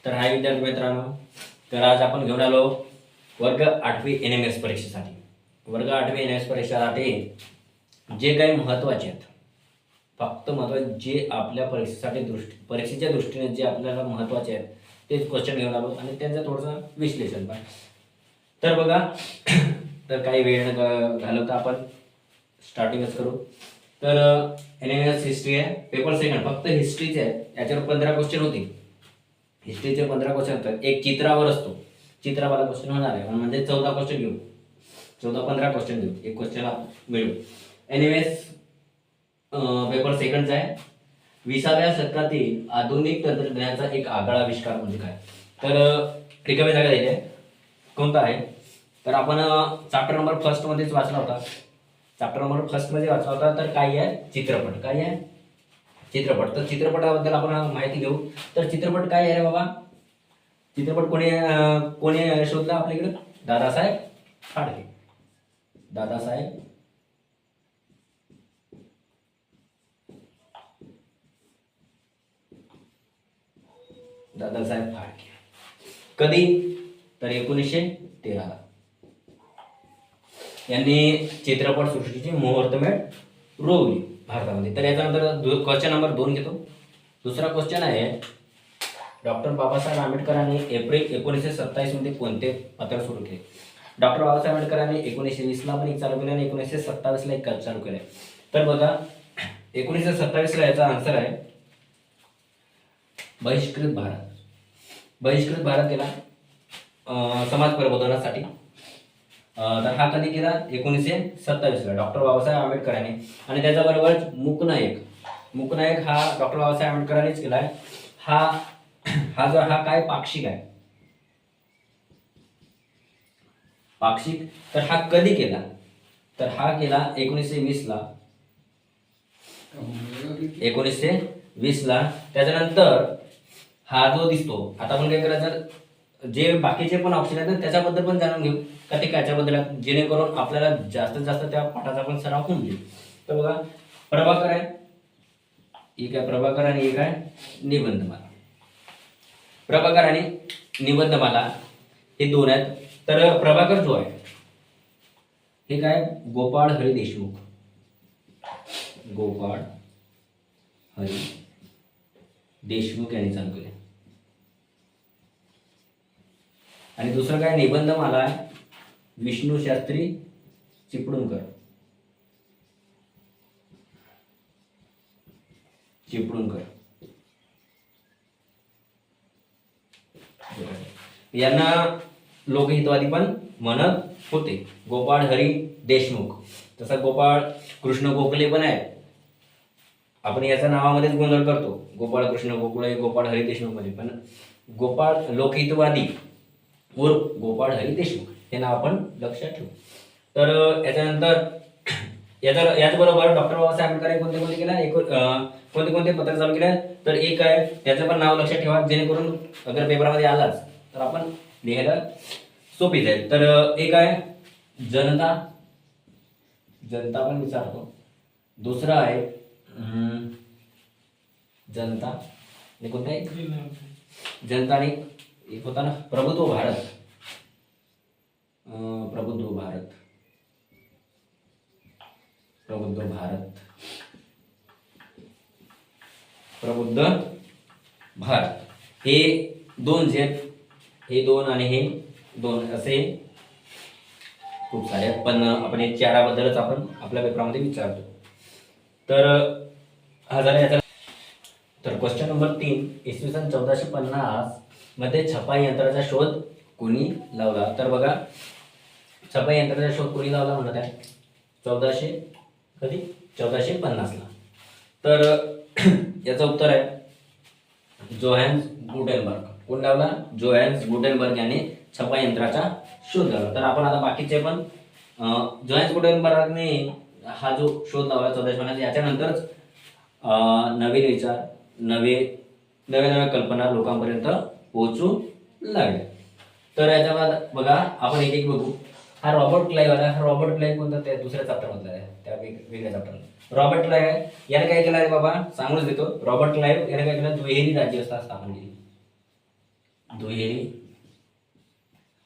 तर हाय विद्यार्थी मित्रांनो, तर आज आपण घेऊन आलो वर्ग 8वी NMS परीक्षेसाठी. वर्ग 8वी NMS परीक्षेसाठी जे काही महत्त्वाचे आहेत, फक्त महत्त्वाचे जे आपल्या परीक्षेच्या दृष्टीने जे आपल्याला महत्त्वाचे आहेत तेच क्वेश्चन घेऊन आलो आणि त्यांचं थोडंसं विश्लेषण पण. तर बघा, तर काही वेळ न घालवता आपण स्टार्टिंगच करू. तर NMS हिस्ट्री आहे, पेपर सेकंड, फक्त हिस्ट्रीचे आहे. याच्यावर 15 क्वेश्चन होतील. हिस्ट्रीचे 15 क्वेश्चन होतात. एक चित्रावर असतो, चित्रावाला क्वेश्चन होणार आहे, म्हणजे 14 क्वेश्चन घेऊ, 15 क्वेश्चन घेऊ, एक क्वेश्चन मिळू. NMS पेपर सेकंडचा आहे. 20व्या शतकातील आधुनिक तंत्रज्ञानाचा एक आगळा आविष्कार म्हणजे काय? तर रिकामी जागा द्यायची आहे. कोणता आहे? तर आपण चॅप्टर नंबर फर्स्ट मध्येच वाचला होता. चॅप्टर नंबर फर्स्ट मध्ये वाचला होता. तर काय आहे? चित्रपट. काय आहे? चित्रपट. तर चित्रपटाबद्दल आपण माहिती घेऊ. तर चित्रपट काय आहे रे बाबा? चित्रपट कोणी शोधला आपल्या इकडे? दादासाहेब फाडके. दादासाहेब फाडके. कधी? तर 1913 यांनी चित्रपट सृष्टीची मुहूर्तमेढ रोवली भारतामध्ये. तर याच्यानंतर क्वेश्चन नंबर 2 घेतो. दुसरा क्वेश्चन आहे, डॉक्टर बाबासाहेब आंबेडकरांनी एप्रिल 1927 मध्ये कोणते पत्र सुरू केले? डॉक्टर बाबासाहेब आंबेडकरांनी 1920ला पण एक चालू केले आणि 1927ला एक चालू केले. तर बघा, 1927ला याचा आन्सर आहे बहिष्कृत भारत. बहिष्कृत भारत केला समाज प्रबोधनासाठी. तर हा कधी केला? 1927ला डॉक्टर बाबासाहेब आंबेडकरांनी. आणि त्याच्याबरोबर मूकनायक हा डॉक्टर बाबासाहेब आंबेडकरांनीच केलाय. हा काय पाक्षिक आहे, पाक्षिक. तर हा कधी केला? तर हा केला 1920ला. 1920ला. त्याच्यानंतर हा जो दिसतो, आता आपण काय करायचं, जे बाकीचे पण ऑप्शन आहेत ना त्याच्याबद्दल पण जाणून घेऊ का ते कायच्याबद्दल आहे, जेणेकरून आपल्याला जास्तीत जास्त त्या पाठाचा पण सराव होऊन जाईल. तर बघा, प्रभाकर आहे, एक आहे प्रभाकर आणि एक आहे निबंधमाला. प्रभाकर आणि निबंधमाला हे दोन आहेत. तर प्रभाकर जो आहे हे काय? गोपाळ हरी देशमुख. गोपाळ हरी देशमुख यांनी चालू केले. आणि दुसरं काय? निबंधमाला आहे विष्णू शास्त्री चिपळूणकर. यांना लोकहितवादी पण म्हणत होते, गोपाळ हरी देशमुख. तसा गोपाळ कृष्ण गोखले पण आहे. आपण याच्या नावामध्येच गोंधळ करतो, गोपाळ कृष्ण गोखले, गोपाळ हरी देशमुख मध्ये. पण गोपाळ लोकहितवादी उर्फ गोपाळ हरी देशमुख हे नाव आपण लक्षात ठेवू. तर याच्यानंतर याचबरोबर डॉक्टर बाबासाहेब आंबेडकर कोणते केला, कोणते पत्र चालू केले? तर एक आहे, त्याचं पण नाव लक्षात ठेवा, जेणेकरून अगर पेपरमध्ये आलाच तर आपण लिहायला सोपी जाईल. तर एक आहे जनता पण विचारतो. दुसरा आहे जनता आणि कोणता आहे? जनता. आणि एक होता ना प्रबुद्ध भारत. हे दोन जे, हे दोन आणि हे दोन असे खूप सारे आहेत. पण आपण हे चाराबद्दलच आपण आपल्या पेपरामध्ये विचारतो. तर हा झाला याचा. तर क्वेश्चन नंबर 3, इसवी सन 1450 मध्ये छपाई यंत्राचा शोध कोणी लावला? तर बघा, छपाई यंत्राचा शोध कोणी लावला म्हणत आहे? 1450ला. तर याचं उत्तर आहे जोहान्स गुटेनबर्ग. कोण लावला? जोहान्स गुटेनबर्ग यांनी छपाई यंत्राचा शोध लावला. तर आपण आता बाकीचे पण जोहान्स गुटेनबर्गने हा जो शोध लावला 1450, याच्यानंतरच नवीन विचार, नव्या कल्पना लोकांपर्यंत पोहोचू लागल्या. तर याच्या बघा, आपण एक बघू. हा रॉबर्ट क्लाइव्ह आला. हा रॉबर्ट क्लाइव्ह कोणता? त्या दुसऱ्या चॅप्टर मधला आहे, त्या वेगळ्या चॅप्टरला. रॉबर्ट क्लाइव्ह याने काय केलं रे बाबा? सांगूनच देतो. रॉबर्ट क्लाइव्ह याने काय केलं? दुहेरी राज्यव्यवस्था स्थापन केली. दुहेरी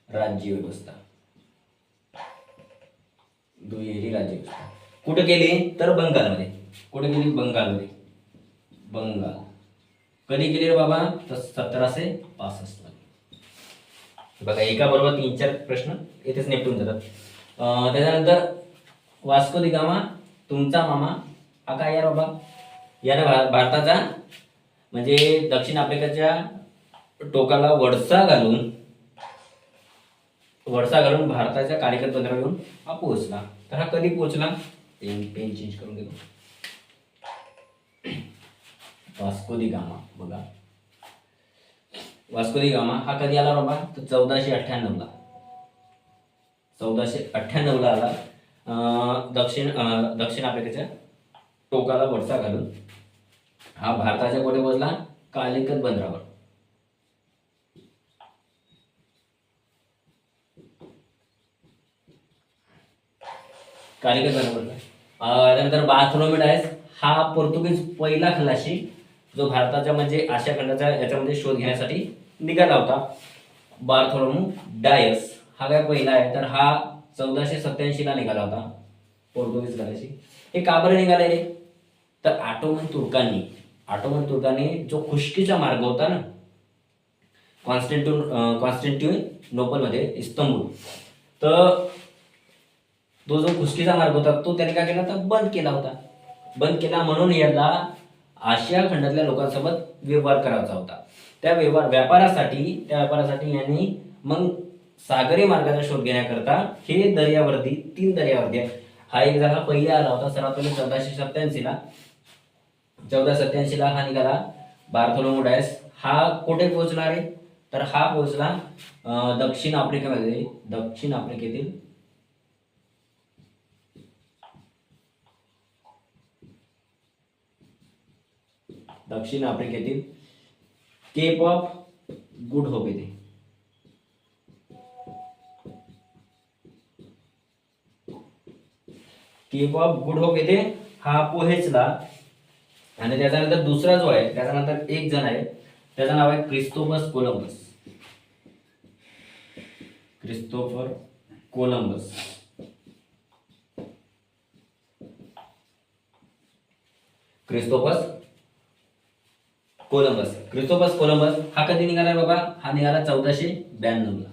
राज्य व्यवस्था. दुहेरी राज्य व्यवस्था कुठे केली तर बंगालमध्ये. कुठे केली? बंगालमध्ये. बंगाल. कधी केली रे बाबा? तर 1765 मध्ये. बघा एका बरोबर 3-4 प्रश्न येथेच निपटून जातात. त्याच्यानंतर वास्को दी गामा तुमचा मामा हा काय यार बाबा? याने भारताचा म्हणजे दक्षिण आफ्रिकेच्या टोकाला वळसा घालून भारताच्या कालिकत बंदरावर येऊन हा पोहोचला. तर हा कधी पोहोचला? पेन चेंज करून घेतो. वास्को दी गामा. बघा वास्को दी गामा हा कधी आला बाबा? तर 1498 ला. 1498 ला आला. दक्षिण आफ्रिकेच्या टोकाला वळसा घालून हा भारताच्या कुठे पोहोचला? कालिकत बंदरावर. कालिकत बंदरावर. त्यानंतर बार्थोलोमेव डायस हा पोर्तुगीज पहिला खलाशी जो भारताच्या म्हणजे आशिया खंडाच्या याच्यामध्ये शोध घेण्यासाठी निघाला होता. बार्थोलोमेव डायस हा काय पहिला आहे? तर हा 1487 ला निघाला होता. पोर्तुगीज खलाशी. हे का बरं निघाले रे? तर ऑटोमन तुर्कांनी जो खुष्कीचा मार्ग होता ना कॉन्स्टँटिनोपलमध्ये इस्तंबूल, तर तो जो खुष्कीचा मार्ग होता तो त्यांनी काय केला? तर बंद केला होता. बंद केला म्हणून याला आशिया खंडातल्या लोकांसोबत व्यवहार करायचा होता. त्या व्यापारासाठी यांनी मग सागरी मार्गाचा शोध घेण्याकरता हे 3 दर्यावर्दी हा एक झाला. पहिले आला होता सर्वात पहिले 1487 ला हा निघाला बार्थोलोमेव डायस. हा कुठे पोहोचला रे? तर हा पोहोचला दक्षिण आफ्रिकेतील केप ऑफ गुड होप येथे. केप ऑफ गुड होप येथे हा पोहोचला. आणि त्याच्यानंतर दुसरा जो आहे त्याच्यानंतर एक जण आहे त्याचं नाव आहे क्रिस्तोफर कोलंबस. क्रिस्तोफर कोलंबस हा कधी निघाला बाबा? हा निघाला 1492 ला.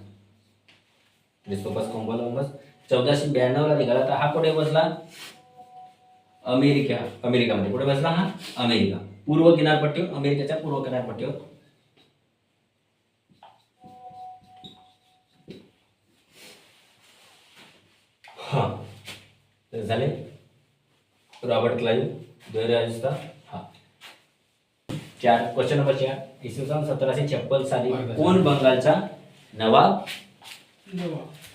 क्रिस्तोफर कोलंबस 1492 ला निघाला. तर हा कुठे बसला? अमेरिकामध्ये. कुठे बसला हा? अमेरिका. अमेरिकेच्या पूर्व किनारपट्टीवर. हा झाले. रॉबर्ट क्लाइव्ह दुहेरी राज्य. हा 4. Question number 4. इसवी सन 1756 साली कोण बंगालचा नवाब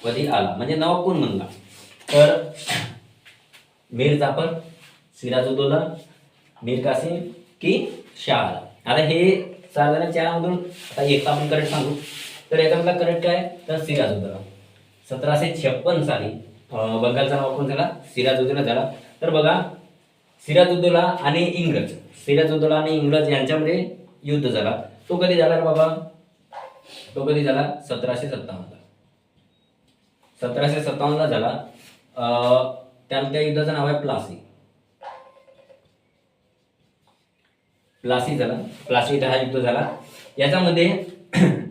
कधी आला? म्हणजे नवाब कोण बनला? तर मीर जाफर, सिराजुद्दौला, मीर कासिम की शाह आलम. आता हे 4 मधून आता एक आपण करेक्ट सांगू. तर याच्यामधला करेक्ट काय? तर सिराजुद्दौला. 1756 साली बंगालचा नवाब कोण झाला? सिराजुद्दौला झाला. तर बघा सिराजुद्दौला आणि इंग्रज यांच्यामध्ये युद्ध झाला. तो कधी झाला बाबा? तो कधी झाला? 1757 ला झाला. त्या युद्धाचं नाव आहे प्लासी झाला. प्लासी इथं हा युद्ध झाला. याच्यामध्ये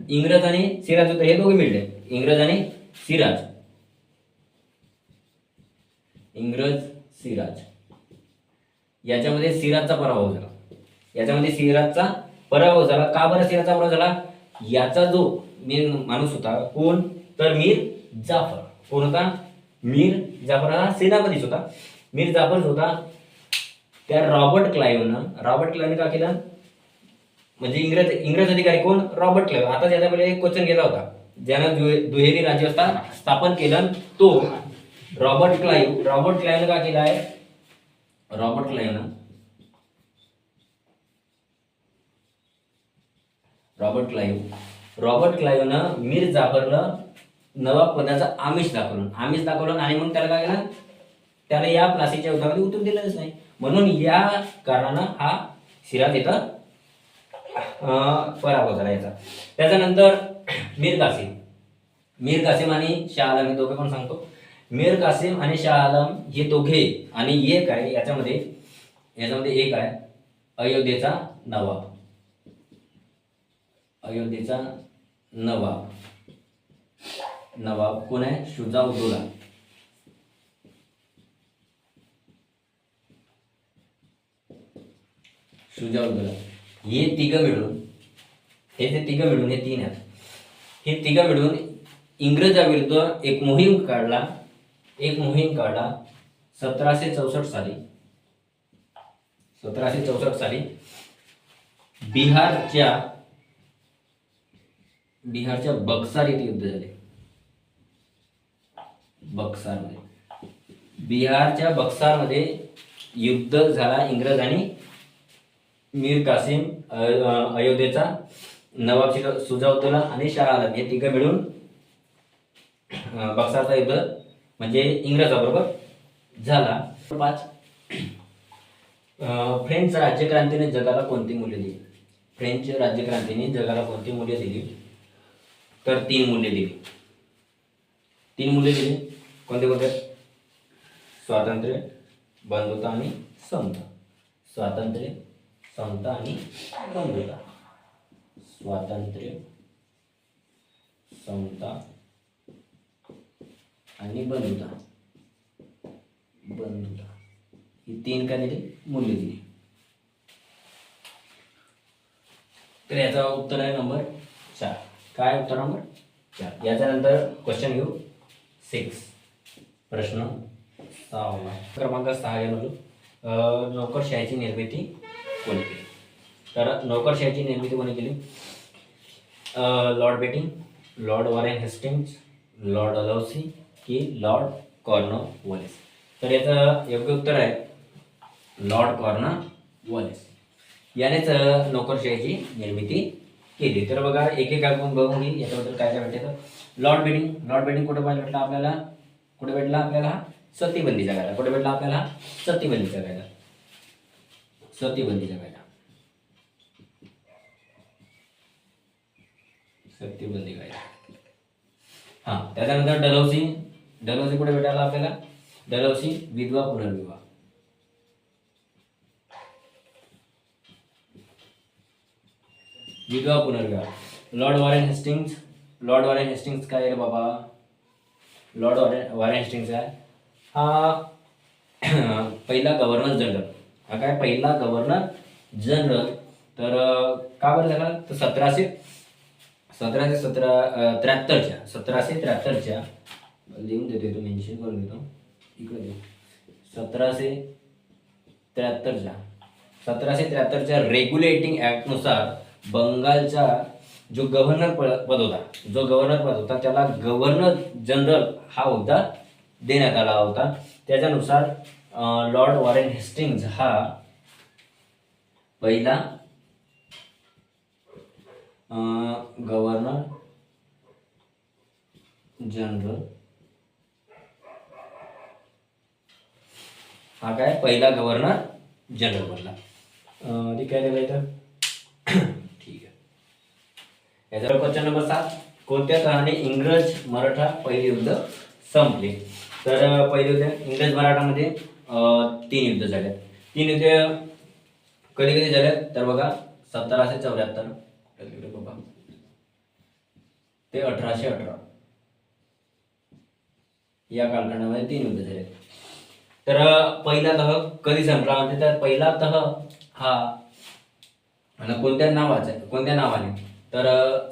इंग्रज आणि सिराज हे दोघे मिळले. इंग्रज सिराज याच्यामध्ये सिराजचा पराभव झाला. का बरं सिराजचा पराभव झाला? याचा जो मेन माणूस होता कोण? तर मीर जाफर. कोण होता? मीर जाफर हा सेनापतीच होता. मीर जाफर होता. त्या रॉबर्ट क्लाइव्हने का केलं? म्हणजे इंग्रज अधिकारी कोण? Robert Clive. आता ज्याच्या पहिले एक क्वेश्चन गेला होता ज्यानं दुहेरी राज्यव्यवस्था स्थापन केलं तो रॉबर्ट क्लाइव्हने का केलं आहे? रॉबर्ट क्लाइव्हनं मीर जाफरला नवाब पदाचा आमिष दाखवलं आणि मग त्याला काय केलं? त्याला या प्लासीच्या युद्धामध्ये उतरू दिलंच नाही. म्हणून या कारणानं हा सिराज इथं पराभव झाला याचा. त्याच्यानंतर मीर कासिम आणि शाह आलम हे दोघे पण सांगतो. मीर कासिम आणि शाह आलम हे दोघे आणि एक आहे याच्यामध्ये एक आहे अयोध्येचा नवाब. अयोध्येचा नवाब कोण आहे? शुजाउद्दौला. हे तिघं मिळून हे तीन आहेत. हे तिघं मिळून इंग्रजाविरुद्ध एक मोहीम काढला 1764 साली. बिहारच्या बक्सार येथे युद्ध झाले. बिहारच्या बक्सारमध्ये युद्ध झाला. इंग्रज आणि मीर कासिम, अयोध्येचा नवाब शुजाउद्दौला आणि शाह आलम हे तिघं मिळून बक्सारचा युद्ध म्हणजे इंग्रजाबरोबर झाला. 5 फ्रेंच राज्यक्रांतीने जगाला कोणती मूल्य दिली? फ्रेंच राज्यक्रांतीने जगाला कोणती मूल्य दिली? तर 3 मूल्य दिली. कोणते? स्वातंत्र्य, बंधुता आणि समता. स्वातंत्र्य, समता आणि बंधुता. स्वातंत्र्य, समता आणि बंधुता. ही 3 काय दिली? मूल्य दिली. तर याचा उत्तर आहे नंबर 4. काय उत्तर नंबर 4. याच्यानंतर क्वेश्चन घेऊ 6. प्रश्न 6 क्रमांक 6 घेऊ. नोकरशाहीची निर्मिती कोणी केली? तर नोकरशाहीची निर्मिती कोणी केली? Lord Bentinck, Lord Warren Hastings, Lord Dalhousie की लॉर्ड कॉर्नवॉलिस? तर याचं योग्य उत्तर आहे लॉर्ड कॉर्नवॉलिस. यानेच नोकरशाहीची निर्मिती केली. तर बघा एक आपण बघून घेऊ याच्याबद्दल काय भेटते. तर लॉर्ड बेटिंग कुठे भेटला आपल्याला? सतीबंदीच्या कायदा. कुठे भेटला आपल्याला? सतीबंदीच्या कायदा. सतीबंदी कायदा. त्याच्यानंतर डलहौसी कुठे भेटायला आपल्याला? डलहौसी विधवा पुनर्विवाह. लॉर्ड वॉरेन हेस्टिंग्ज काय रे बाबा? लॉर्ड वॉरेन हेस्टिंग्ज आहे हा पहिला गव्हर्नर जनरल. हा काय? पहिला गव्हर्नर जनरल. तर का बरं झाला? तर 1773च्या लिहून देतो, तो मेन्शन करून देतो इकडे देऊ. 1773च्या रेग्युलेटिंग ऍक्टनुसार बंगालचा जो गव्हर्नर पद होता त्याला गव्हर्नर जनरल हा हुद्दा देण्यात आला होता. त्याच्यानुसार लॉर्ड वॉरेन हेस्टिंग्ज हा पहिला गव्हर्नर जनरल पहिला गव्हर्नर जनरल बनला. ठीक आहे इथं. ठीक आहे. याचा क्वेश्चन नंबर 7. कोणत्या कारणाने इंग्रज मराठा पहिले युद्ध संपले? तर पहिले युद्ध इंग्रज मराठामध्ये 3 युद्ध झाले. 3 युद्ध कधी झाले? तर बघा 1774 ते 1818 या कालखंडामध्ये 3 युद्ध झाले. तर पहिला तह कधी संपला? म्हणजे तर पहिला तह हा कोणत्या नावाने? तर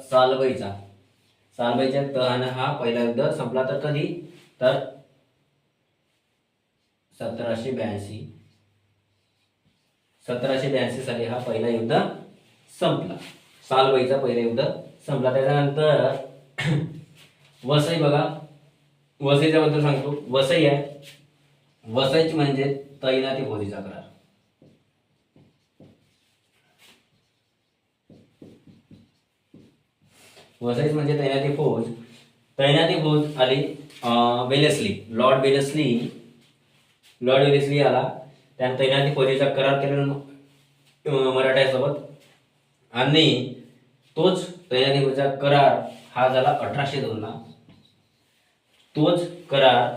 सालबाईच्या तहाने हा पहिला युद्ध संपला. तर कधी? तर 1782 साली हा पहिला युद्ध संपला. सालबाईचा पहिला युद्ध संपला. त्याच्यानंतर वसई बघा. वसईच्या बद्दल सांगतो. वसई आहे. वसईची म्हणजे तैनाती फौजीचा करार. वसईच म्हणजे तैनाती फौज आली. लॉर्ड वेलेस्ली आला. त्याने तैनाती फौजीचा करार केला मराठ्यासोबत आणि तोच तैनातीचा करार हा झाला 1802 ला. तोच करार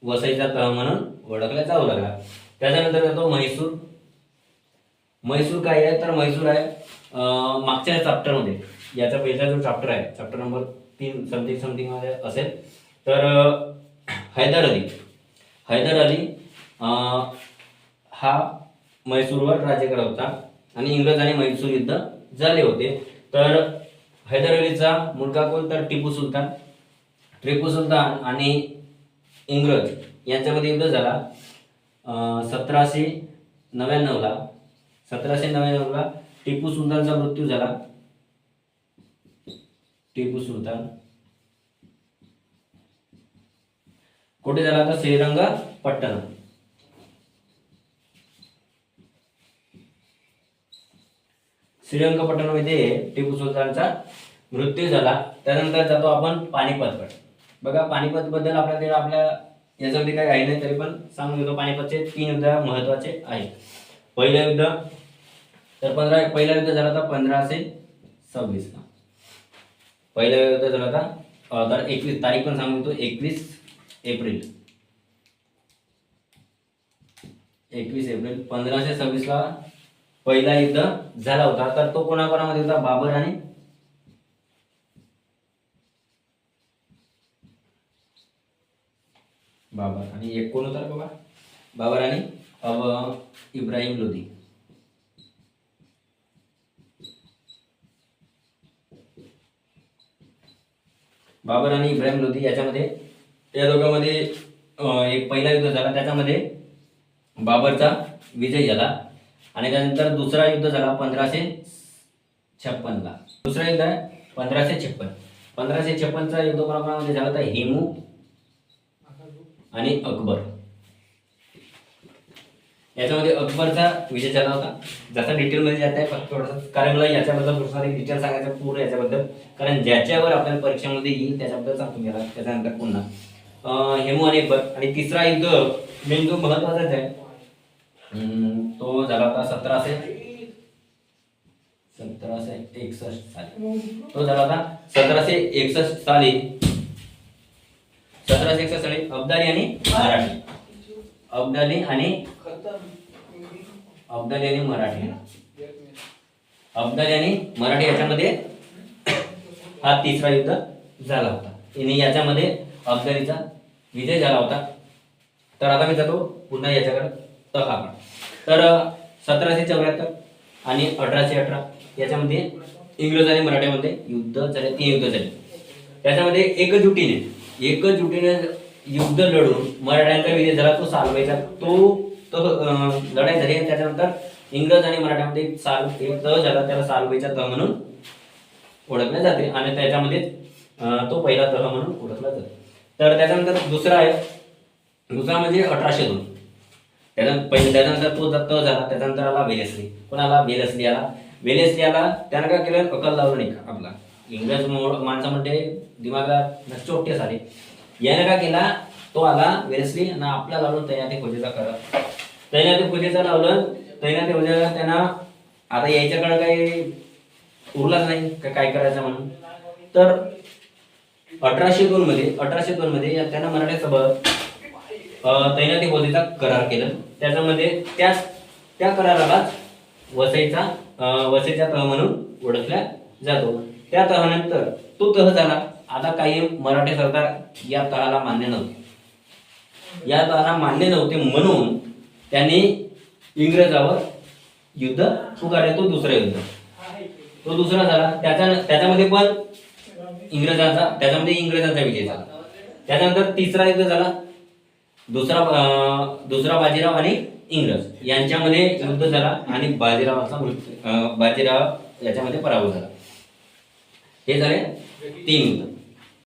वसईचा तह म्हणून ओळखला जाऊ लागला. त्याच्यानंतर येतो म्हैसूर. म्हैसूर काय आहे तर म्हैसूर आहे मागच्या चॅप्टरमध्ये, याचा पहिला जो चॅप्टर आहे चॅप्टर नंबर 3 समथिंग मध्ये असेल तर हैदर अली हा म्हैसूरवर राज्य करत होता आणि इंग्रज आणि म्हैसूर युद्ध झाले होते. तर हैदर अलीचा मुलगा कोण तर टिपू सुलतान आणि इंग्रज यांच्यामध्ये युद्ध झाला 1799 ला. 1799 ला टिपू सुलतानचा मृत्यू झाला. टिपू सुलतान कुठे झाला तर श्रीरंगपट्टणम. श्रीरंगपट्टणमध्ये टिपू सुलतानचा मृत्यू झाला. त्यानंतर जातो आपण पानिपतकडे. बघा पानिपत बद्दल आपल्या याच्यामध्ये काही आहे नाही तरी पण सांगून देतो. पानिपतचे 3 युद्ध महत्वाचे आहेत. पहिलं युद्ध तर पहिला युद्ध झाला होता 1526 ला. पहिलं युद्ध झाला होता तर 21 तारीख पण सांगून देतो 21 एप्रिल 1526 ला पहिला युद्ध झाला होता. तर तो कोणाकोणामध्ये होता बाबर आणि एक कोण होता बघा बाबर आणि इब्राहिम लोधी. बाबर आणि इब्राहिम लोधी याच्यामध्ये या दोघांमध्ये एक पहिला युद्ध झाला. त्याच्यामध्ये बाबरचा विजय झाला आणि त्यानंतर दुसरा युद्ध झाला 1556 ला. दुसरा युद्ध आहे 1556 चा युद्ध कोणाकोणामध्ये झाला होता हेमू आणि अकबर. याच्यामध्ये अकबरचा विजय झाला होता. जसा डिटेलमध्ये जात आहे फक्त थोडंसं कारण मला याच्याबद्दल थोडंसं डिटेल सांगायचं पूर्ण याच्याबद्दल, कारण ज्याच्यावर आपल्याला परीक्षेमध्ये येईल त्याच्याबद्दल सांगतो मी. त्याच्यानंतर पुन्हा हेमू आणि अकबर. आणि तिसरा युद्ध मेन जो महत्वाचाच आहे तो झाला होता 1761 साली. तो झाला होता 1761 साली. 1761 साली अब्दाली आणि मराठी याच्यामध्ये हा तिसरा युद्ध झाला होता आणि याच्यामध्ये अब्दालीचा विजय झाला होता. तर आता मी जातो पुन्हा याच्याकडे तहाकडे. तर 1774 आणि 1818 याच्यामध्ये इंग्रज आणि मराठ्यामध्ये युद्ध झाले. 3 युद्ध झाले. त्याच्यामध्ये एकजुटीने युद्ध लढून मराठ्यांचा विजय झाला. तो सालवाईचा लढाई झाली. त्याच्यानंतर इंग्रज आणि मराठ्यामध्ये एक तह झाला, त्याला सालवाईचा तह म्हणून ओळखले जाते आणि त्याच्यामध्ये तो पहिला तह म्हणून ओळखला जातो. तर त्याच्यानंतर दुसरा म्हणजे 1802. त्याच्यानंतर तो तह झाला. त्याच्यानंतर आला वेलेस्ली. कोणाला वेलेस्ली आला. त्यानं काय केलं अकल लावलं नाही का आपला इंग्रज माणसा म्हणजे दिमागात नष्टोट्य झाले. याने काय केला तो आला वेलेस्ली आणि आपला लावलं तैनाती फौजेचा करा. तैनाती फौजेचा लावलं. तैनाती फौजेला त्यांना आता याच्याकडे काही उरलाच नाही काय करायचं म्हणून. तर 1802 मध्ये त्यांना मराठ्यासोबत तैनाती फौजेचा करार केला. त्याच्यामध्ये त्या कराराला वसईचा तह म्हणून ओळखला जातो. त्या तहानंतर तो तह झाला. आता काही मराठी सरकार या तहाला मान्य नव्हते म्हणून त्यांनी इंग्रजावर युद्ध पुकारले. तो दुसरा झाला. त्याच्यामध्ये पण इंग्रजांचा विजय झाला. त्याच्यानंतर तिसरा युद्ध झाला. दुसरा बाजीराव आणि इंग्रज यांच्यामध्ये युद्ध झाला आणि बाजीराव याच्यामध्ये पराभव झाला. हे झाले 3 युद्ध.